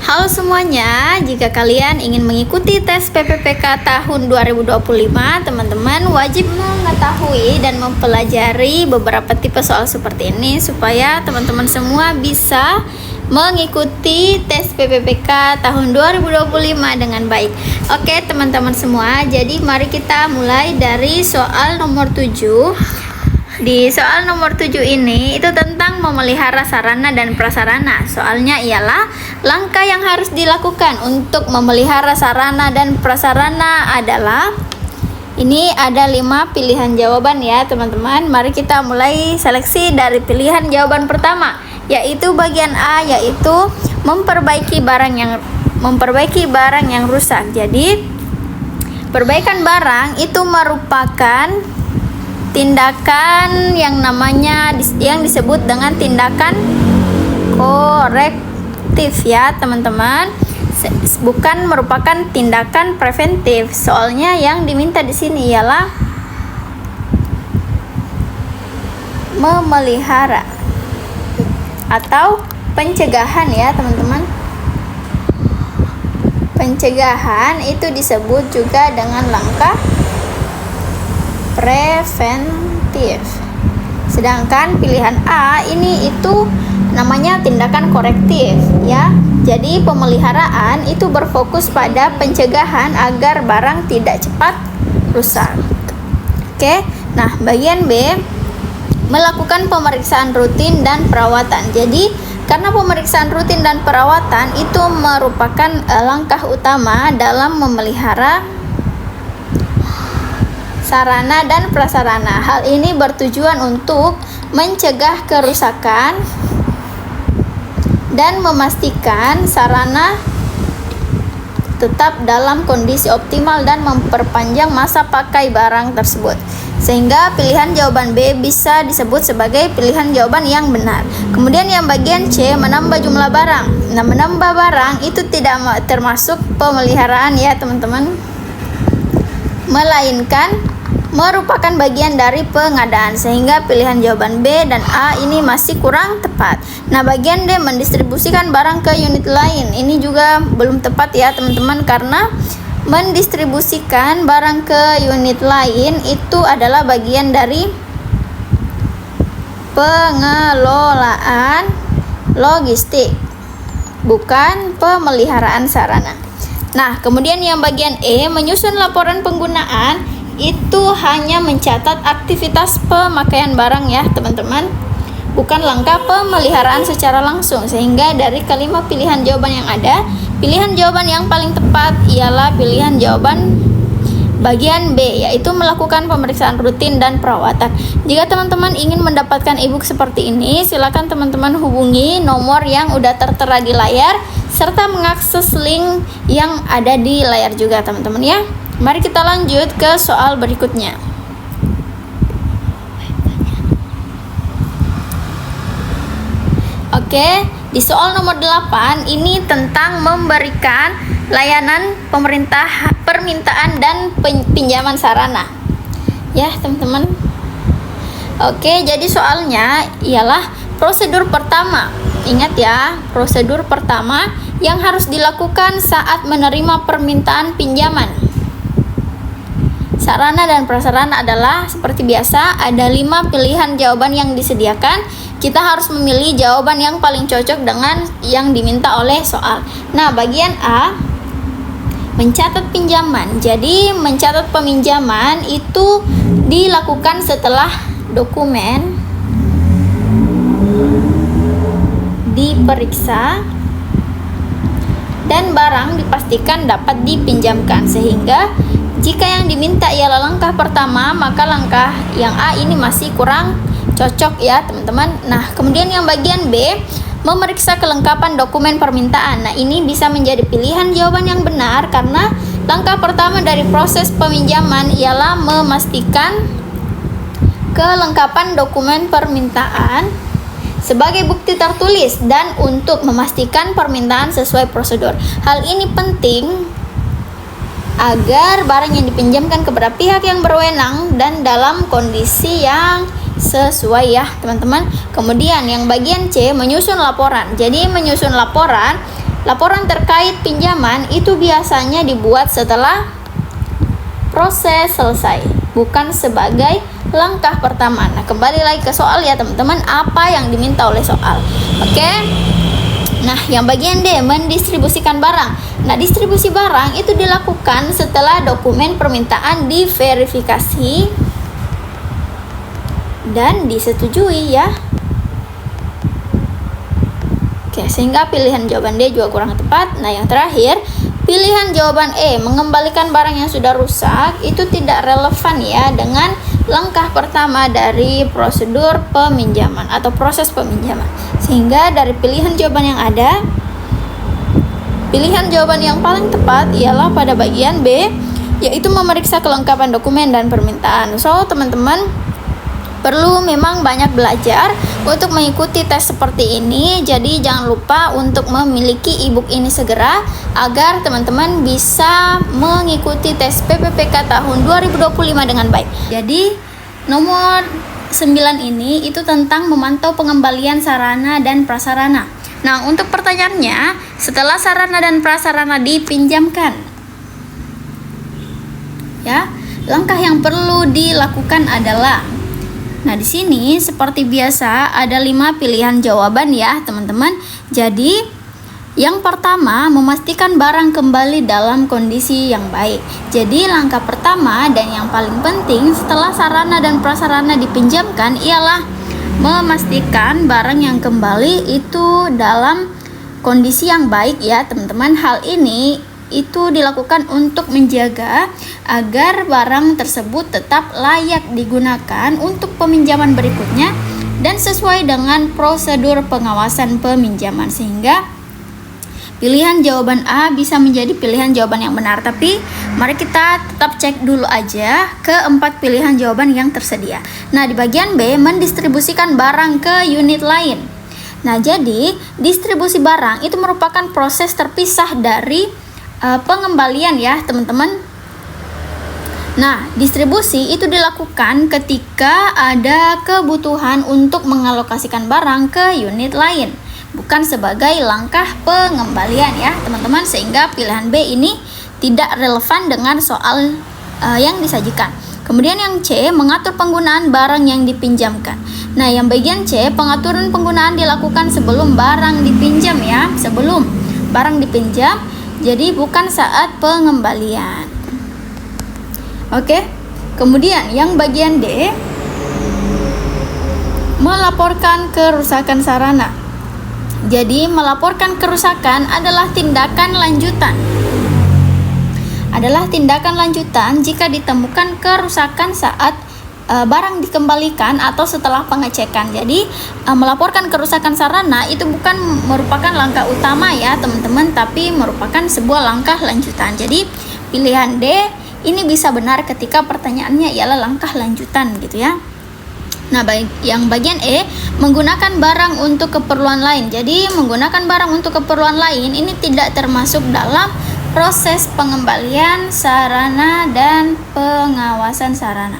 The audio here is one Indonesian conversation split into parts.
Halo semuanya, jika kalian ingin mengikuti tes PPPK tahun 2025, teman-teman wajib mengetahui dan mempelajari beberapa tipe soal seperti ini supaya teman-teman semua bisa mengikuti tes PPPK tahun 2025 dengan baik. Oke teman-teman semua, jadi mari kita mulai dari soal nomor 7. Di soal nomor 7 ini itu tentang memelihara sarana dan prasarana. Soalnya ialah langkah yang harus dilakukan untuk memelihara sarana dan prasarana adalah, ini ada 5 pilihan jawaban ya teman-teman. Mari kita mulai seleksi dari pilihan jawaban pertama, yaitu bagian A, yaitu memperbaiki barang yang rusak. Jadi perbaikan barang itu merupakan tindakan yang disebut dengan tindakan korektif ya teman-teman, bukan merupakan tindakan preventif. Soalnya yang diminta di sini ialah memelihara atau pencegahan ya teman-teman. Pencegahan itu disebut juga dengan langkah preventif. Sedangkan pilihan A ini itu namanya tindakan korektif ya. Jadi pemeliharaan itu berfokus pada pencegahan agar barang tidak cepat rusak. Oke. Nah, bagian B, melakukan pemeriksaan rutin dan perawatan. Jadi karena pemeriksaan rutin dan perawatan itu merupakan langkah utama dalam memelihara sarana dan prasarana. Hal ini bertujuan untuk mencegah kerusakan dan memastikan sarana tetap dalam kondisi optimal dan memperpanjang masa pakai barang tersebut. Sehingga pilihan jawaban B bisa disebut sebagai pilihan jawaban yang benar. Kemudian yang bagian C, menambah jumlah barang. Nah, menambah barang itu tidak termasuk pemeliharaan ya teman-teman, melainkan merupakan bagian dari pengadaan, sehingga pilihan jawaban B dan A ini masih kurang tepat. Nah, bagian D, mendistribusikan barang ke unit lain. Ini juga belum tepat ya teman-teman, karena mendistribusikan barang ke unit lain itu adalah bagian dari pengelolaan logistik, bukan pemeliharaan sarana. Nah, kemudian yang bagian E, menyusun laporan penggunaan, itu hanya mencatat aktivitas pemakaian barang ya teman-teman, bukan langkah pemeliharaan secara langsung. Sehingga dari kelima pilihan jawaban yang ada, pilihan jawaban yang paling tepat ialah pilihan jawaban bagian B, yaitu melakukan pemeriksaan rutin dan perawatan. Jika teman-teman ingin mendapatkan ebook seperti ini, silakan teman-teman hubungi nomor yang udah tertera di layar serta mengakses link yang ada di layar juga teman-teman ya. Mari kita lanjut ke soal berikutnya. Oke, di soal nomor 8 ini tentang memberikan layanan permintaan dan pinjaman sarana. Ya, teman-teman. Oke, jadi soalnya ialah prosedur pertama. Ingat ya, prosedur pertama yang harus dilakukan saat menerima permintaan pinjaman sarana dan prasarana adalah seperti biasa, ada 5 pilihan jawaban yang disediakan. Kita harus memilih jawaban yang paling cocok dengan yang diminta oleh soal. Nah, bagian A, mencatat pinjaman. Jadi mencatat peminjaman itu dilakukan setelah dokumen diperiksa dan barang dipastikan dapat dipinjamkan. Sehingga jika yang diminta ialah langkah pertama, maka langkah yang A ini masih kurang cocok ya teman-teman. Nah, kemudian yang bagian B, memeriksa kelengkapan dokumen permintaan. Nah, ini bisa menjadi pilihan jawaban yang benar karena langkah pertama dari proses peminjaman ialah memastikan kelengkapan dokumen permintaan sebagai bukti tertulis dan untuk memastikan permintaan sesuai prosedur. Hal ini penting agar barang yang dipinjamkan kepada pihak yang berwenang dan dalam kondisi yang sesuai ya teman-teman. Kemudian yang bagian C, menyusun laporan. Jadi menyusun laporan laporan terkait pinjaman itu biasanya dibuat setelah proses selesai, bukan sebagai langkah pertama. Nah, kembali lagi ke soal ya teman-teman, apa yang diminta oleh soal. Oke. Nah, yang bagian D, mendistribusikan barang. Nah, distribusi barang itu dilakukan setelah dokumen permintaan diverifikasi dan disetujui ya. Oke, sehingga pilihan jawaban D juga kurang tepat. Nah, yang terakhir, pilihan jawaban E, mengembalikan barang yang sudah rusak, itu tidak relevan ya dengan langkah pertama dari prosedur peminjaman atau proses peminjaman. Sehingga dari pilihan jawaban yang ada, pilihan jawaban yang paling tepat ialah pada bagian B, yaitu memeriksa kelengkapan dokumen dan permintaan. So, teman-teman perlu memang banyak belajar untuk mengikuti tes seperti ini. Jadi jangan lupa untuk memiliki e-book ini segera agar teman-teman bisa mengikuti tes PPPK tahun 2025 dengan baik. Jadi nomor 9 ini itu tentang memantau pengembalian sarana dan prasarana. Nah, untuk pertanyaannya, setelah sarana dan prasarana dipinjamkan, ya, langkah yang perlu dilakukan adalah, nah, di sini seperti biasa ada 5 pilihan jawaban ya, teman-teman. Jadi, yang pertama, memastikan barang kembali dalam kondisi yang baik. Jadi, langkah pertama dan yang paling penting setelah sarana dan prasarana dipinjamkan ialah memastikan barang yang kembali itu dalam kondisi yang baik ya, teman-teman. Hal ini itu dilakukan untuk menjaga agar barang tersebut tetap layak digunakan untuk peminjaman berikutnya dan sesuai dengan prosedur pengawasan peminjaman, sehingga pilihan jawaban A bisa menjadi pilihan jawaban yang benar. Tapi mari kita tetap cek dulu aja keempat pilihan jawaban yang tersedia. Nah, di bagian B, mendistribusikan barang ke unit lain. Nah, jadi distribusi barang itu merupakan proses terpisah dari pengembalian ya, teman-teman. Nah, distribusi itu dilakukan ketika ada kebutuhan untuk mengalokasikan barang ke unit lain, bukan sebagai langkah pengembalian ya, teman-teman. Sehingga pilihan B ini tidak relevan dengan soal yang disajikan. Kemudian yang C, mengatur penggunaan barang yang dipinjamkan. Nah, yang bagian C, pengaturan penggunaan dilakukan sebelum barang dipinjam ya, sebelum barang dipinjam. Jadi bukan saat pengembalian. Oke. Kemudian yang bagian D, melaporkan kerusakan sarana. Jadi melaporkan kerusakan adalah tindakan lanjutan. Adalah tindakan lanjutan jika ditemukan kerusakan saat barang dikembalikan atau setelah pengecekan. Jadi melaporkan kerusakan sarana itu bukan merupakan langkah utama ya, teman-teman, tapi merupakan sebuah langkah lanjutan. Jadi pilihan D ini bisa benar ketika pertanyaannya ialah langkah lanjutan gitu ya. Nah, yang bagian E, menggunakan barang untuk keperluan lain. Jadi menggunakan barang untuk keperluan lain ini tidak termasuk dalam proses pengembalian sarana dan pengawasan sarana.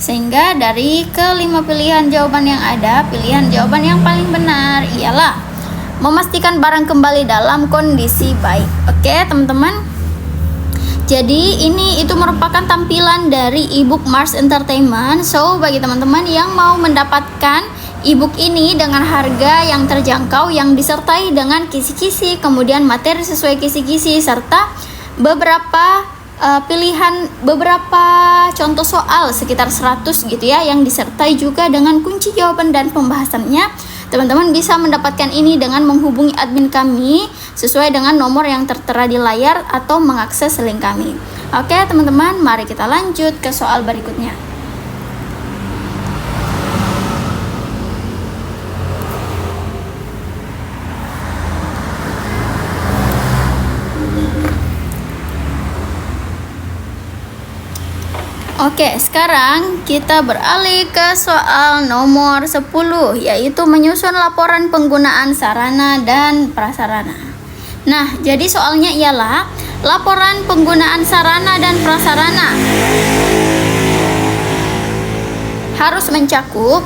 Sehingga dari kelima pilihan jawaban yang ada, pilihan jawaban yang paling benar ialah memastikan barang kembali dalam kondisi baik. Oke, teman-teman. Jadi ini itu merupakan tampilan dari e-book Mars Entertainment. So, bagi teman-teman yang mau mendapatkan e-book ini dengan harga yang terjangkau, yang disertai dengan kisi-kisi, kemudian materi sesuai kisi-kisi, serta beberapa beberapa contoh soal sekitar 100 gitu ya, yang disertai juga dengan kunci jawaban dan pembahasannya. Teman-teman bisa mendapatkan ini dengan menghubungi admin kami sesuai dengan nomor yang tertera di layar atau mengakses link kami. Oke, teman-teman, mari kita lanjut ke soal berikutnya. Oke, sekarang kita beralih ke soal nomor 10, yaitu menyusun laporan penggunaan sarana dan prasarana. Nah, jadi soalnya ialah laporan penggunaan sarana dan prasarana harus mencakup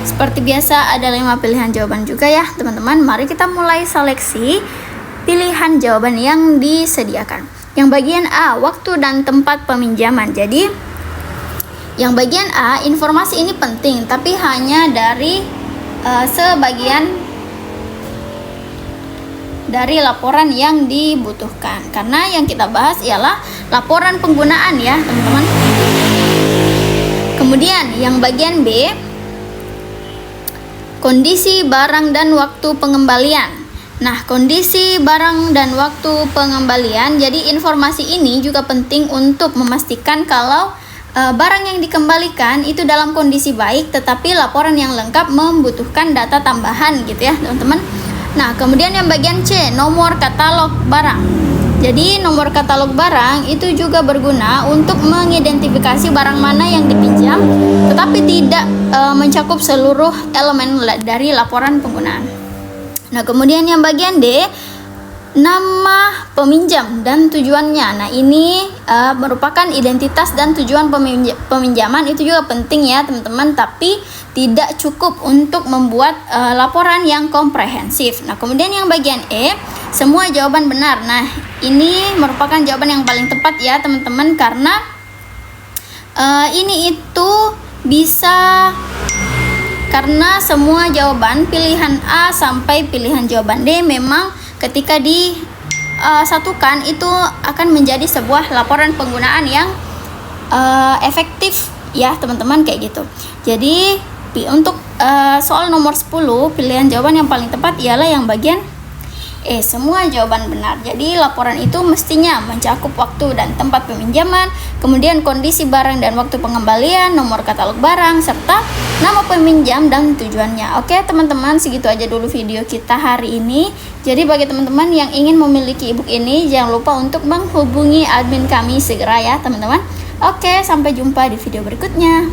Seperti biasa ada 5 pilihan jawaban juga ya teman-teman. Mari kita mulai seleksi pilihan jawaban yang disediakan. Yang bagian A, waktu dan tempat peminjaman. Jadi yang bagian A, informasi ini penting tapi hanya dari sebagian dari laporan yang dibutuhkan, karena yang kita bahas ialah laporan penggunaan ya teman-teman. Kemudian yang bagian B, kondisi barang dan waktu pengembalian. Nah, kondisi barang dan waktu pengembalian, jadi informasi ini juga penting untuk memastikan kalau barang yang dikembalikan itu dalam kondisi baik, tetapi laporan yang lengkap membutuhkan data tambahan gitu ya teman-teman. Nah, kemudian yang bagian C, nomor katalog barang. Jadi nomor katalog barang itu juga berguna untuk mengidentifikasi barang mana yang dipinjam tetapi tidak mencakup seluruh elemen dari laporan penggunaan. Nah, kemudian yang bagian D, nama peminjam dan tujuannya. Nah, ini merupakan identitas dan tujuan peminjaman, itu juga penting ya teman-teman, tapi tidak cukup untuk membuat laporan yang komprehensif. Nah, kemudian yang bagian E, semua jawaban benar. Nah, ini merupakan jawaban yang paling tepat ya teman-teman, karena ini itu bisa karena semua jawaban pilihan A sampai pilihan jawaban D memang ketika disatukan itu akan menjadi sebuah laporan penggunaan yang efektif ya teman-teman, kayak gitu. Jadi untuk soal nomor 10, pilihan jawaban yang paling tepat ialah yang bagian E, semua jawaban benar. Jadi laporan itu mestinya mencakup waktu dan tempat peminjaman, kemudian kondisi barang dan waktu pengembalian, nomor katalog barang, serta nama peminjam dan tujuannya. Oke teman-teman, segitu aja dulu video kita hari ini. Jadi bagi teman-teman yang ingin memiliki ebook ini, jangan lupa untuk menghubungi admin kami segera ya teman-teman. Oke, sampai jumpa di video berikutnya.